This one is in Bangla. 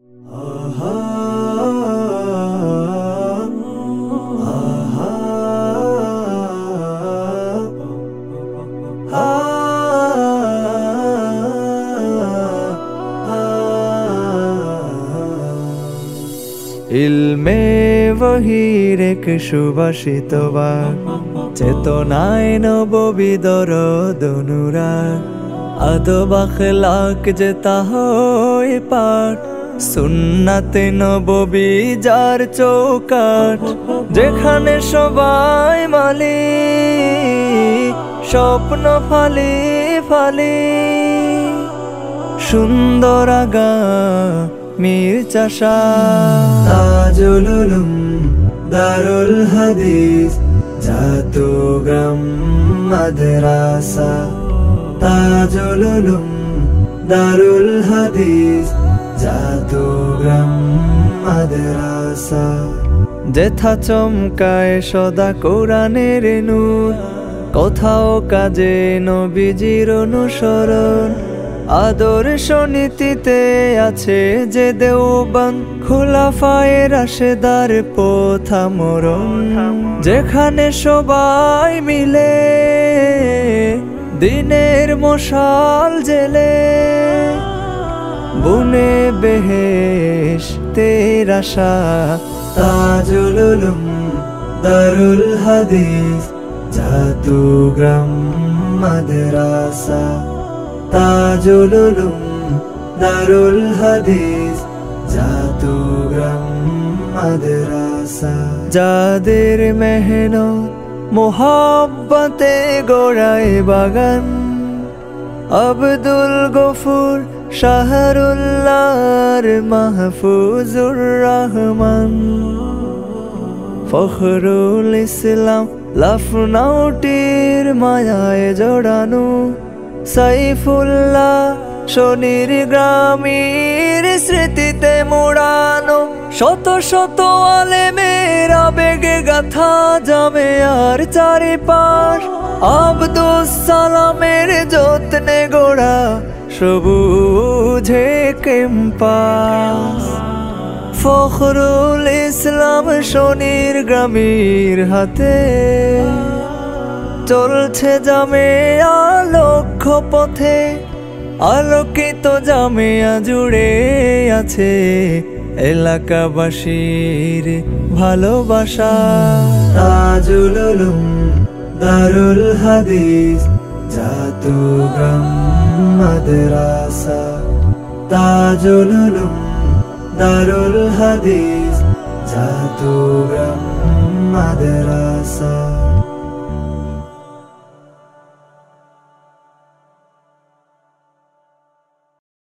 ইলমে ওহীর এক সুবাসিত বাক, চেতনায় নববী দরদ অনুরাগ, আদব আখলাক যে তা হয় পাঠ, সুন্নাতে নববী যার চৌকাঠ, যেখানে সবাই মালিক স্বপ্ন ফালি ফালি, সুন্দর আগা মীর চাষা। তাজুল উলুম দারুল হাদিস চট্টগ্রাম মাদ্রাসা, তাজুল উলুম দারুল হাদিস চট্টগ্রাম মাদ্রাসা। যেথা চমকায় সদা কোরআনের নূর, কোথাও কাজে নবীজির অনুসরণ, আদর্শ নীতিতে আছে যে দেওবান, খুলাফায়ে রাশেদার পথ আমরণ, যেখানে সবাই মিলে দিনের মশাল জেলে, বুনে বেহেশতের আশা। তাজুল উলুম দারুল হাদিস চট্টগ্রাম মাদ্রাসা, তাজুল উলুম দারুল হাদিস চট্টগ্রাম মাদ্রাসা। যাদের মেহনত মোহাব্বতে গড়ায় বাগান, আব্দুল গফুর শাহরুল্লাহর মাহফুজুর রহমান, ফখরুল ইসলাম লাফনাউটির মায়ায় জড়ানো, সাইফুল্লাহ শনির গ্রামীর স্মৃতিতে মোড়ানো, শত শত আলেমের আবেগে গাথা জামেয়ার চারিপাশ, আব্দুস সালামের যত্নে গোড়া সবুজে ক্যাম্পাস, ফখরুল ইসলাম শনির গ্রামীর হাতে চলছে জামেয়া লক্ষ্য পথে, আলোকিত জামেয়া জুড়ে আছে এলাকাবাসীর ভালোবাসা। তাজুল উলুম দারুল হাদিস চট্টগ্রাম মাদ্রাসা, তাজুল উলুম দারুল হাদিস চট্টগ্রাম মাদ্রাসা।